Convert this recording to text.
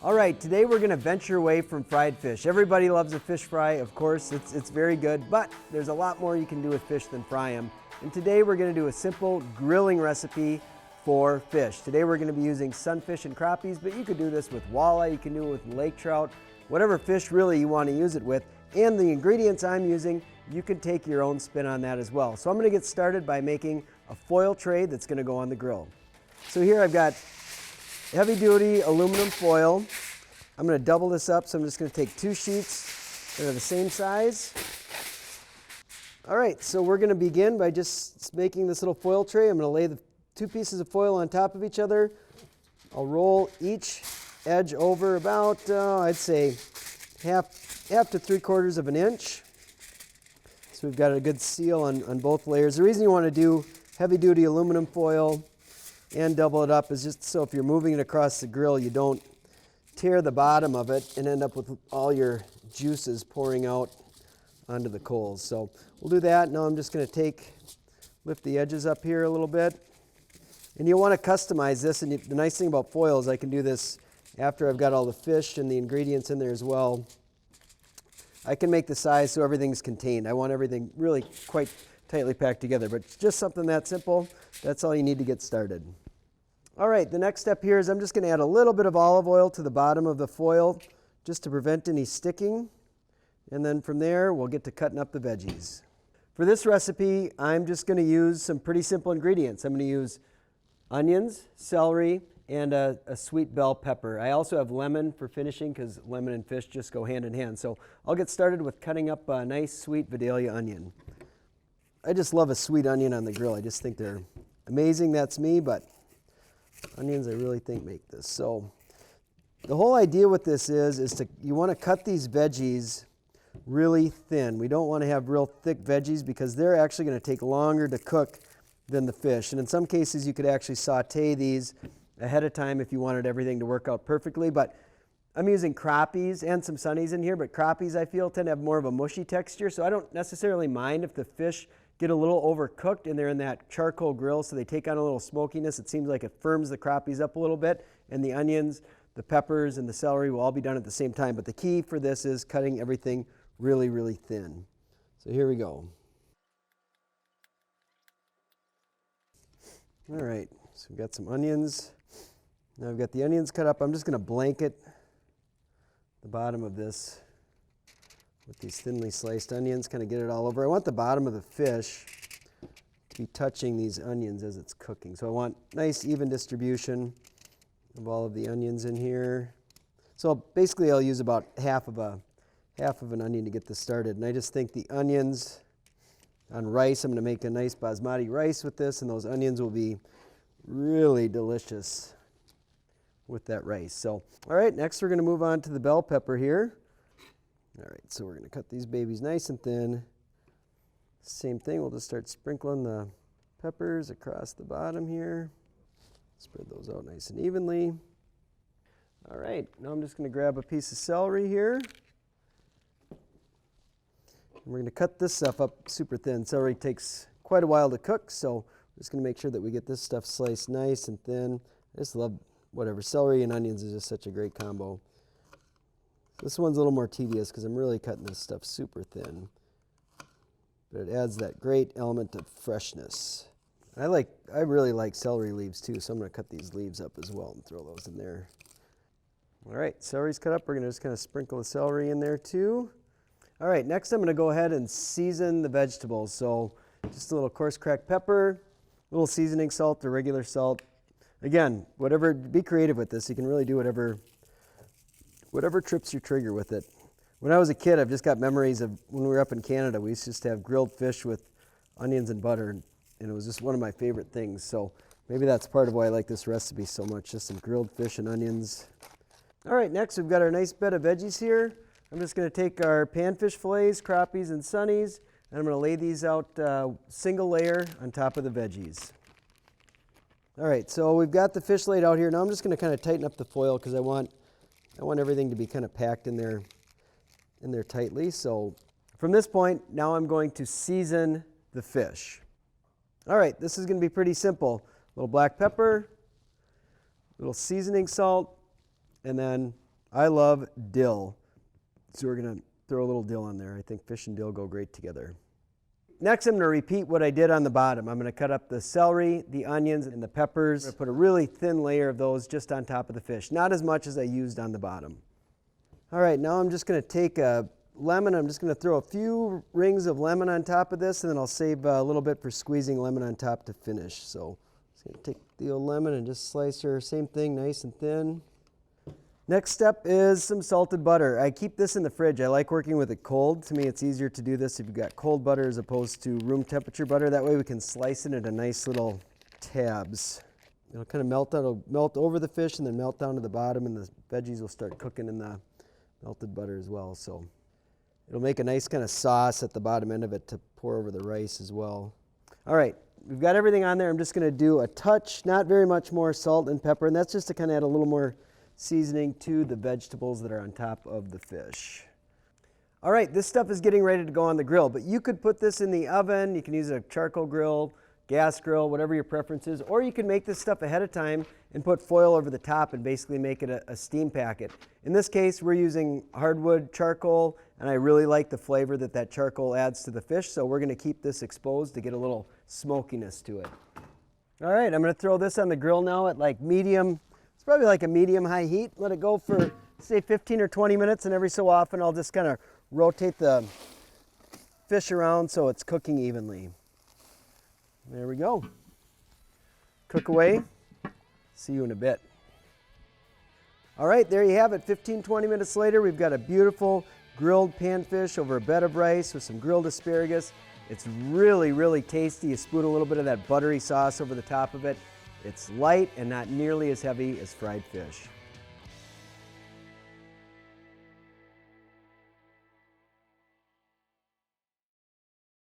All right, today we're gonna venture away from fried fish. Everybody loves a fish fry, of course, it's very good, but there's a lot more you can do with fish than fry them. And today we're gonna do a simple grilling recipe for fish. Today we're gonna be using sunfish and crappies, but you could do this with walleye, you can do it with lake trout, whatever fish really you wanna use it with. And the ingredients I'm using, you can take your own spin on that as well. So I'm gonna get started by making a foil tray that's gonna go on the grill. So here I've got heavy duty aluminum foil. I'm going to double this up, so I'm just going to take 2 sheets that are the same size. All right, so we're going to begin by just making this little foil tray. I'm going to lay the 2 pieces of foil on top of each other. I'll roll each edge over about, I'd say, half to 3/4 of an inch. So we've got a good seal on both layers. The reason you want to do heavy duty aluminum foil and double it up is just so if you're moving it across the grill, you don't tear the bottom of it and end up with all your juices pouring out onto the coals. So we'll do that. Now I'm just going to lift the edges up here a little bit. And you'll want to customize this, and the nice thing about foil is I can do this after I've got all the fish and the ingredients in there as well. I can make the size so everything's contained. I want everything really quite tightly packed together, but it's just something that simple. That's all you need to get started. All right, the next step here is I'm just going to add a little bit of olive oil to the bottom of the foil just to prevent any sticking. And then from there, we'll get to cutting up the veggies. For this recipe, I'm just going to use some pretty simple ingredients. I'm going to use onions, celery, and a sweet bell pepper. I also have lemon for finishing because lemon and fish just go hand in hand. So I'll get started with cutting up a nice sweet Vidalia onion. I just love a sweet onion on the grill. I just think they're amazing. That's me, but onions I really think make this. So the whole idea with this is you want to cut these veggies really thin. We don't want to have real thick veggies because they're actually going to take longer to cook than the fish. And in some cases you could actually saute these ahead of time if you wanted everything to work out perfectly. But I'm using crappies and some sunnies in here, but crappies I feel tend to have more of a mushy texture, so I don't necessarily mind if the fish get a little overcooked and they're in that charcoal grill, so they take on a little smokiness. It seems like it firms the crappies up a little bit, and the onions, the peppers, and the celery will all be done at the same time. But the key for this is cutting everything really, really thin. So here we go. All right, so we've got some onions. Now I've got the onions cut up. I'm just going to blanket the bottom of this with these thinly sliced onions, kind of get it all over. I want the bottom of the fish to be touching these onions as it's cooking. So I want nice even distribution of all of the onions in here. So basically I'll use about half of an onion to get this started. And I just think the onions on rice, I'm going to make a nice basmati rice with this, and those onions will be really delicious with that rice. So, all right, next we're going to move on to the bell pepper here. All right, so we're going to cut these babies nice and thin. Same thing, we'll just start sprinkling the peppers across the bottom here. Spread those out nice and evenly. All right, now I'm just going to grab a piece of celery here. And we're going to cut this stuff up super thin. Celery takes quite a while to cook, so we're just going to make sure that we get this stuff sliced nice and thin. I just love whatever. Celery and onions is just such a great combo. This one's a little more tedious because I'm really cutting this stuff super thin. But it adds that great element of freshness. I really like celery leaves too, so I'm going to cut these leaves up as well and throw those in there. All right, celery's cut up. We're going to just kind of sprinkle the celery in there too. All right, next I'm going to go ahead and season the vegetables. So just a little coarse cracked pepper, a little seasoning salt or regular salt. Again, whatever, be creative with this. You can really do whatever trips your trigger with it. When I was a kid, I've just got memories of when we were up in Canada, we used to just have grilled fish with onions and butter, and it was just one of my favorite things. So maybe that's part of why I like this recipe so much, just some grilled fish and onions. All right, next we've got our nice bed of veggies here. I'm just going to take our panfish fillets, crappies, and sunnies, and I'm going to lay these out single layer on top of the veggies. All right, so we've got the fish laid out here. Now I'm just going to kind of tighten up the foil because I want everything to be kind of packed in there tightly. So from this point, now I'm going to season the fish. All right, this is going to be pretty simple. A little black pepper, a little seasoning salt, and then I love dill, so we're gonna throw a little dill on there. I think fish and dill go great together. Next, I'm gonna repeat what I did on the bottom. I'm gonna cut up the celery, the onions, and the peppers. I'm gonna put a really thin layer of those just on top of the fish, not as much as I used on the bottom. All right, now I'm just gonna take a lemon. I'm just gonna throw a few rings of lemon on top of this, and then I'll save a little bit for squeezing lemon on top to finish. So I'm just gonna take the old lemon and just slice her, same thing, nice and thin. Next step is some salted butter. I keep this in the fridge. I like working with it cold. To me, it's easier to do this if you've got cold butter as opposed to room temperature butter. That way we can slice it into nice little tabs. It'll kind of melt out, it'll melt over the fish and then melt down to the bottom, and the veggies will start cooking in the melted butter as well. So it'll make a nice kind of sauce at the bottom end of it to pour over the rice as well. All right, we've got everything on there. I'm just gonna do a touch, not very much more salt and pepper, and that's just to kind of add a little more seasoning to the vegetables that are on top of the fish. All right, this stuff is getting ready to go on the grill, but you could put this in the oven. You can use a charcoal grill, gas grill, whatever your preference is, or you can make this stuff ahead of time and put foil over the top and basically make it a steam packet. In this case, we're using hardwood charcoal, and I really like the flavor that that charcoal adds to the fish, so we're gonna keep this exposed to get a little smokiness to it. All right, I'm gonna throw this on the grill now at like medium. It's probably like a medium-high heat. Let it go for, say, 15 or 20 minutes, and every so often I'll just kind of rotate the fish around so it's cooking evenly. There we go. Cook away. See you in a bit. All right, there you have it. 15, 20 minutes later, we've got a beautiful grilled panfish over a bed of rice with some grilled asparagus. It's really, really tasty. You spoon a little bit of that buttery sauce over the top of it. It's light and not nearly as heavy as fried fish.